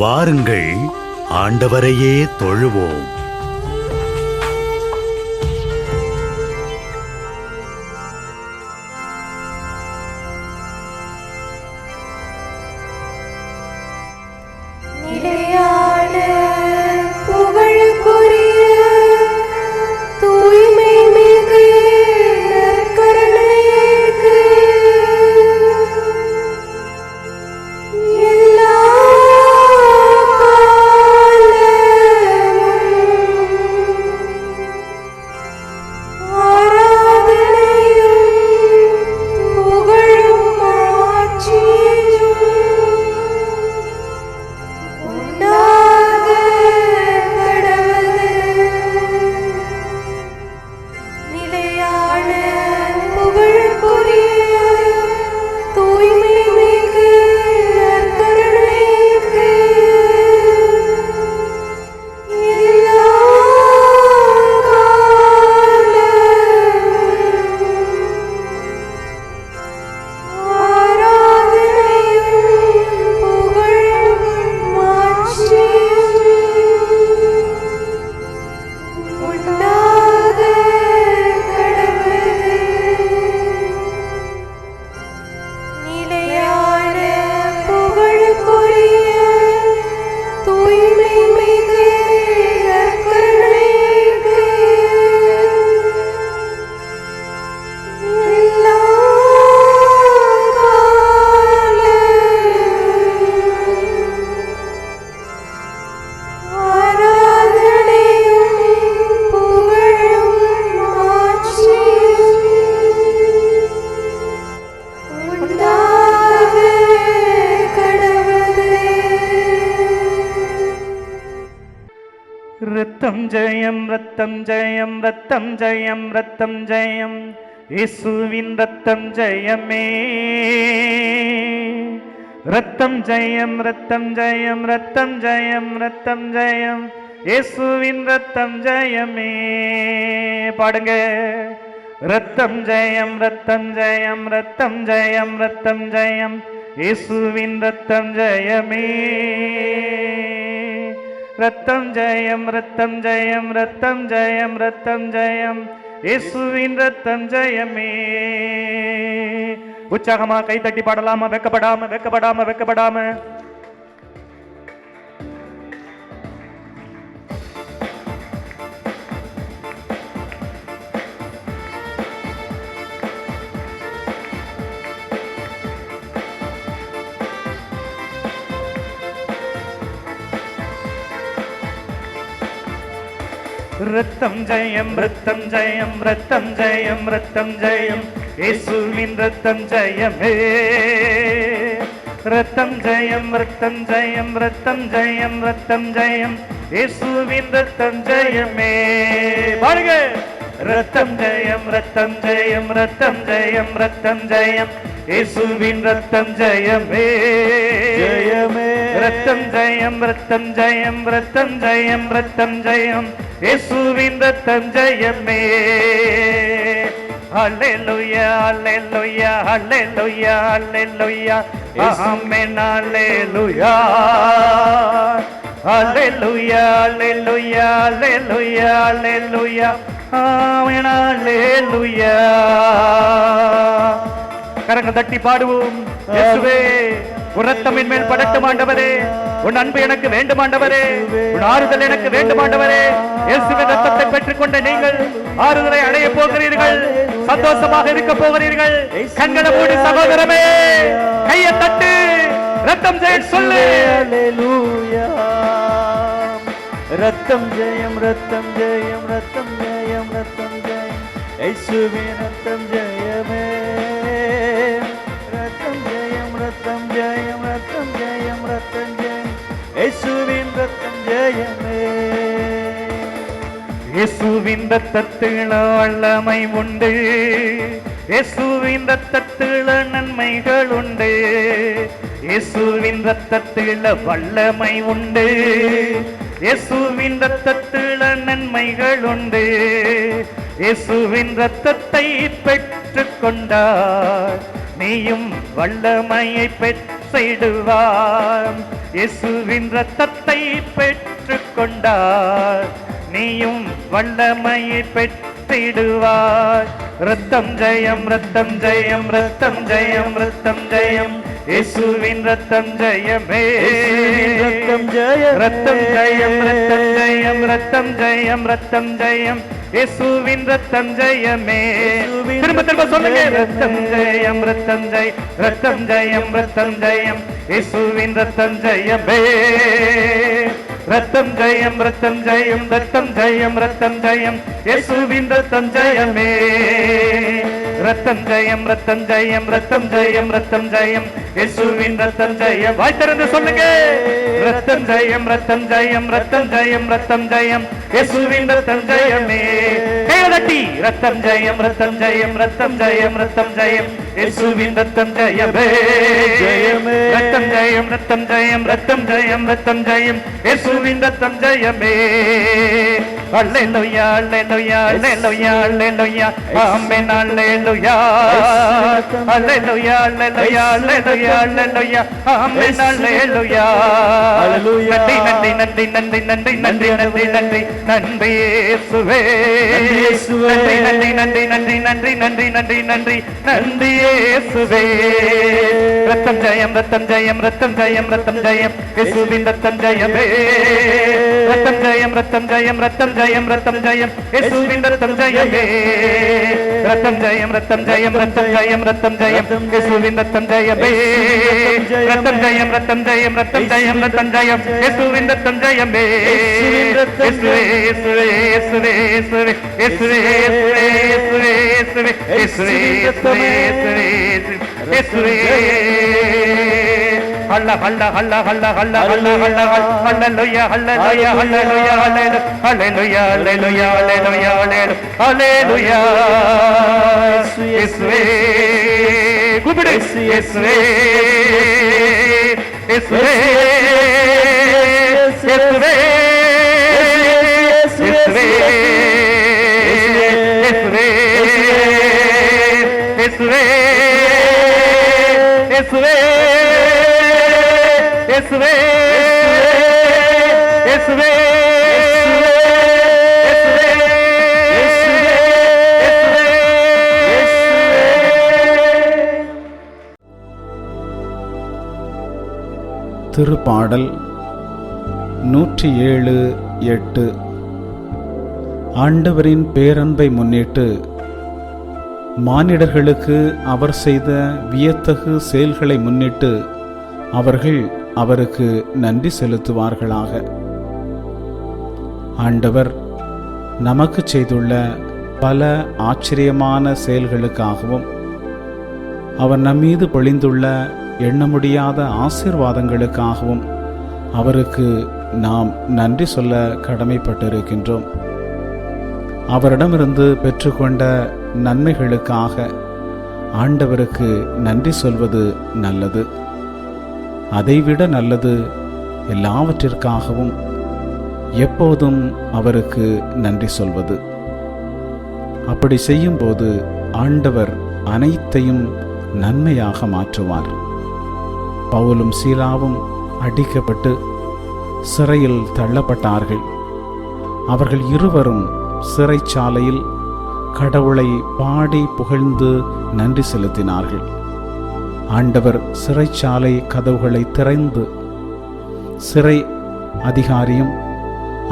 வாருங்கள், ஆண்டவரையே தொழுவோம். ரத்தம் ஜெயம் ரத்தம் ஜெயம் ரத்தம் ஜெயம் ரத்தம் ஜெயம் இயேசுவின் ரத்தம் ஜெயமே. ரத்தம் ஜெயம் ரத்தம் ஜெயம் ரத்தம் ஜெயம் ரத்தம் ஜெயம் இயேசுவின் ரத்தம் ஜெயமே. பாடுங்க. ரத்தம் ஜெயம் ரத்தம் ஜெயம் ரத்தம் ஜெயம் ரத்தம் ஜெயம் இயேசுவின் ரத்தம் ஜெயமே. ரத்தம் ஜெயம் ரத்தம் ஜெயம் ரத்தம் ஜெயம் ரத்தம் ஜெயம் இயேசுவின் ரத்தம் ஜெயமே. உற்சாகமா கை தட்டி பாடலாமா? வெக்கப்படாம வெக்கப்படாம வெக்கப்படாம. ரத்தம் ஜெயம் ரத்தம் ஜெயம் ரத்தம் ஜெயம் ரத்தம் ஜெயம் இயேசுவின் ரத்தம் ஜெயமே. ரத்தம் ஜெயம் ரத்தம் ஜெயம் ரத்தம் ஜெயம் ரத்தம் ஜெயம் இயேசுவின் ரத்தம் ஜெயமே. பாருங்க. ரத்தம் ஜெயம் ரத்தம் ஜெயம் ரத்தம் ஜெயம் ரத்தம் ஜெயம் இயேசுவின் ரத்தம் ஜெயமே. ஜெயமே. ரத்தம் ஜெயம் ரத்தம் ஜெயம் ரத்தம் ஜெயம் ரத்தம் ஜெயம் இயேசுவின் ரத்தம் ஜெயமே. ஹல்லேலூயா ஹல்லேலூயா ஹல்லேலூயா ஹல்லேலூயா ஆமென் ஹல்லேலூயா ஹல்லேலூயா ஹல்லேலூயா ஹல்லேலூயா ஹல்லேலூயா ஆமென் ஹல்லேலூயா. கரங்கள் தட்டி பாடுவோம். இயேசுவே உன் ரத்தம் என் மேல் படட்டும் ஆண்டவரே. உன் அன்பு எனக்கு வேண்டும் ஆண்டவரே. உன் ஆறுதல் எனக்கு வேண்டும் ஆண்டவரே. இயேசுவின் ரத்தத்தை பெற்றுக்கொண்ட நீங்கள் ஆறுதலை அடைய போகிறீர்கள். சந்தோஷமாக இருக்க போகிறீர்கள். கண்களை மூடி சகோதரமே கையை தட்டு ரத்தம் ஜெயம் சொல்லு. ஹல்லேலூயா. ரத்தம் ஜெயம் ரத்தம் ஜெயம் ரத்தம் ஜெயம் ரத்தம் ஜெயம் இயேசுவின் ரத்தம் ஜெயமே. ரத்தம் ஜெயம் ரத்தம் ஜெயம் ரத்தம் ஜெயம் ரத்தம் ஜெயம் இயேசுவின் ரத்தம் ஜெயமே. இயேசுவின் ரத்தத்தில் வல்லமை உண்டு. இயேசுவின் ரத்தத்தில் நன்மைகள் உண்டு. இயேசுவின் ரத்தத்தில் வல்லமை உண்டு. இயேசுவின் ரத்தத்தில் நன்மைகள் உண்டு. இயேசுவின் ரத்தத்தை பெற்றுக் கொண்டார் நீயும் வல்லமையை பெற்றிடுவார். இயேசுவின் இரத்தத்தை பெற்றுக் கொண்டார், நீயும் வல்லமையை பெற்றிடுவார். ரத்தம் ஜெயம், ரத்தம் ஜெயம், ரத்தம் ஜெயம், ரத்தம் ஜெயம், இயேசுவின் ரத்தம் ஜெயமே. ரத்தம் ஜெயம், ரத்தம் ஜெயம், ரத்தம் ஜெயம், ரத்தம் ஜெயம், ரத்தம் ஜெயம், இயேசுவின் ரத்தம் ஜெயமே. திரும்ப திரும்ப சொல்லுங்க. ரத்தம் ஜெயம், ரத்தம் ஜெயம், ரத்தம் ஜெயம், ரத்தம் ஜெயம், இயேசுவின் ரத்தம் ஜெயமே. ரத்தம் ஜெயம், ரத்தம் ஜெயம், ரத்தம் ஜெயம், ரத்தம் ஜெயம், இயேசுவின் ரத்தம் ஜெயமே. ரத்தம் ஜெயம், ரத்தம் ஜெயம், ரத்தம் ஜெயம், ரத்தம் ஜெயம், இயேசுவின் ரத்தம் ஜெயம். வாய் திறந்து சொல்லுங்க. ரத்தம் ஜெயம், ரத்தம் ஜெயம், ரத்தம் ஜெயம், ரத்தம் ஜெயம், இயேசுவின் ரத்தம் ஜெயமே. கையதட்டி. ரத்தம் ஜெயம், ரத்தம் ஜெயம், ரத்தம் ஜெயம், ரத்தம் ஜெயம், இயேசுவின் ரத்தம் ஜெயமே. ஜெயமே. ரத்தம் ஜெயம், ரத்தம் ஜெயம், ரத்தம் ஜெயம், ரத்தம் ஜெயம், இயேசுவின் ரத்தம் ஜெயமே. அல்லேலூயா, அல்லேலூயா, அல்லேலூயா, அல்லேலூயா, ஆமென், அல்லேலூயா. அல்லேலூயா, அல்லேலூயா, அல்லேலூயா, அல்லேலூயா, ஆமென், அல்லேலூயா. நன்றி, நன்றி, நன்றி, நன்றி, நன்றி, நன்றி, நன்றி, நன்றி, நன்றி இயேசுவே. நன்றி, நன்றி, நன்றி, நன்றி, நன்றி, நன்றி, நன்றி, நன்றி, நன்றி இயேசுவே. ரத்தம் ஜெயம், ரத்தம் ஜெயம், ரத்தம் ஜெயம், ரத்தம் ஜெயம், இயேசுவின் ரத்தம் ஜெயமே. ரத்தம் ஜெயம், ரத்தம் ஜெயம், ரத்தம் ஜெயம், ரத்தம் ஜெயம், இயேசுவின் ரத்தம் ஜெயமே. ரத்தம் ஜெயம், ரத்தம் ஜெயம், ரத்தம் ஜெயம், ரத்தம் ஜெயம், இயேசுவின் ரத்தம் ஜெயமே. ரத்தம் ஜெயம், ரத்தம் ஜெயம், ரத்தம் ஜெயம், ரத்தம் ஜெயம், இயேசுவின் ரத்தம் ஜெயமே. இயேசுவே, இயேசுவே, இயேசுவே, இயேசுவே, இயேசுவே, இயேசுவே, இயேசுவே, இயேசுவே, இயேசுவே, இயேசுவே, இயேசுவே. ஹல்ல ஹல்ல ஹல்ல ஹல்ல ஹல்ல ஹல்ல ஹல்ல ஹல்லேலூயா, ஹல்லேலூயா, ஹல்லேலூயா, ஹல்லேலூயா, ஹல்லேலூயா, ஹல்லேலூயா, ஹல்லேலூயா. இயேசுவே. கூப்பிடு. இயேசுவே, இயேசுவே, இயேசுவே, இயேசுவே, இயேசுவே, இயேசுவே, இயேசுவே, இயேசுவே, இயேசுவே, திருப்பாடல் 107:8. ஆண்டவரின் பேரன்பை முன்னிட்டு மானிடர்களுக்கு அவர் செய்த வியத்தகு செயல்களை முன்னிட்டு அவர்கள் அவருக்கு நன்றி செலுத்துவார்களாக. ஆண்டவர் நமக்கு செய்துள்ள பல ஆச்சரியமான செயல்களுக்காகவும் அவர் நம்மீது பொழிந்துள்ள எண்ண முடியாத ஆசீர்வாதங்களுக்காகவும் அவருக்கு நாம் நன்றி சொல்ல கடமைப்பட்டிருக்கின்றோம். அவரிடமிருந்து பெற்றுக்கொண்ட நன்மைகளுக்காக ஆண்டவருக்கு நன்றி சொல்வது நல்லது. அதைவிட நல்லது எல்லாவற்றிற்காகவும் எப்போதும் அவருக்கு நன்றி சொல்வது. அப்படி செய்யும்போது ஆண்டவர் அனைத்தையும் நன்மையாக மாற்றுவார். பவுலும் சீலாவும் அடிக்கப்பட்டு சிறையில் தள்ளப்பட்டார்கள். அவர்கள் இருவரும் சிறைச்சாலையில் கடவுளை பாடி புகழ்ந்து நன்றி செலுத்தினார்கள். ஆண்டவர் சிறைச்சாலை கதவுகளை திறந்து சிறை அதிகாரியும்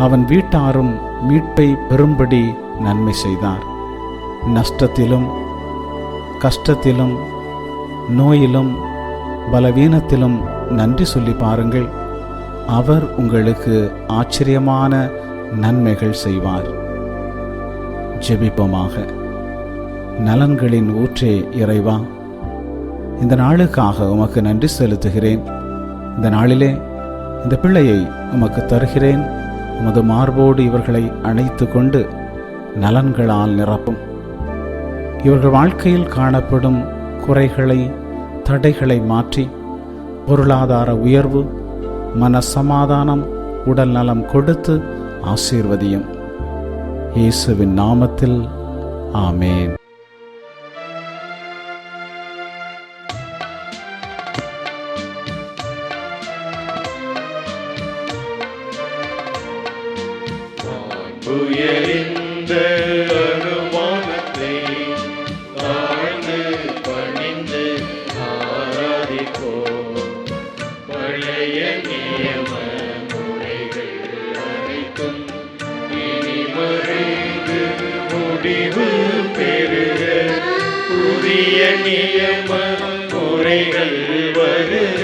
அவன் வீட்டாரும் மீட்பை பெறும்படி நன்மை செய்தார். நஷ்டத்திலும் கஷ்டத்திலும் நோயிலும் பலவீனத்திலும் நன்றி சொல்லி பாருங்கள். அவர் உங்களுக்கு ஆச்சரியமான நன்மைகள் செய்வார். ஜெபிப்போமாக. நலன்களின் ஊற்றே இறைவா, இந்த நாளுக்காக உமக்கு நன்றி செலுத்துகிறேன். இந்த நாளிலே இந்த பிள்ளையை உமக்கு தருகிறேன். உமது மார்போடு இவர்களை அணைத்து கொண்டு நலன்களால் நிரப்பும். இவர்கள் வாழ்க்கையில் காணப்படும் குறைகளை தடைகளை மாற்றி பொருளாதார உயர்வு, மன சமாதானம், உடல் நலம் கொடுத்து ஆசீர்வதியும். இயேசுவின் நாமத்தில் ஆமேன். உயரிந்த அனுமானத்தை தாழ்ந்து பணிந்து ஆராதிப்போம். பழைய நியம முறைகள் அனைத்தும் இனி மறைந்து முடிவு பெறுக. புதிய நியம முறைகள் வருக.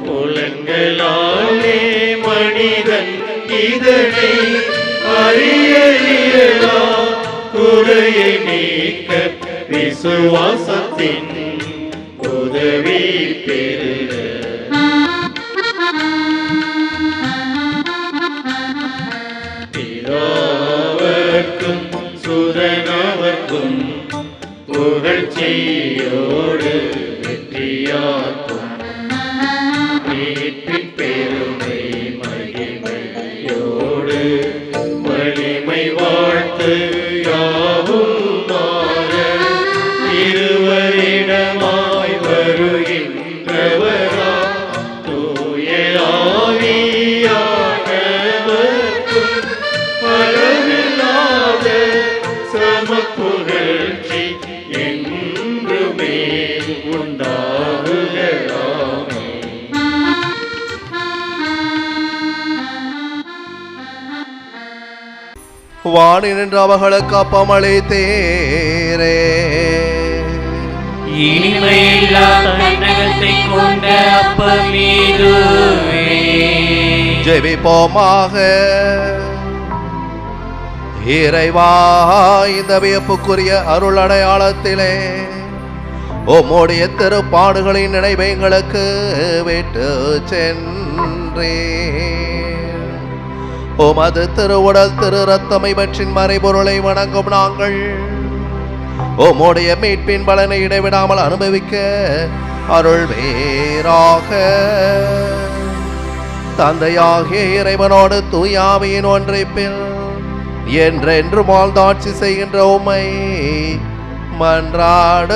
புலன்களாலே மனிதன் இதனை அறிய இயலா. குறையை நீக்க விசுவாசத்தின் உதவி பெறுக. பிதாவர்க்கும் சுதனவர்க்கும் புகழ்ச்சியோடு வெற்றியாக்கும். மீட்பின் பெருமை மகிமையோடு வலிமை வாழ்த்து யாவும் மாற. இருவரிடமாய் வருகின்றவரா தூய ஆவியானவர்க்கும் அளவில்லாத சமப்புகழ்ச்சி என்றுமே உண்டாகுகளாமே. வானின்று அவர்களுக்கு அப்பமளித்தீரே. இனிமையில்லா தன்னகத்தை கொண்ட அப்பமீதுவே. ஜெபிப்போமாக. இறைவா, இந்த வியப்புக்குரிய அருள் அடையாளத்திலே உம்முடைய திருப்பாடுகளின் நினைவை எங்களுக்கு விட்டு சென்றே. உமது திருவுடல் திரு ரத்தம் இவற்றின் மறைபொருளை வணங்கும் நாங்கள் உம்முடைய மீட்பின் பலனை இடைவிடாமல் அனுபவிக்க அருள் வேறாக. தந்தையாகிய இறைவனோடு தூயாவியின் ஒன்றைப்பில் என்றென்று வாழ்ந்தாட்சி செய்கின்ற உம்மை மன்றாடுகின்றோம்.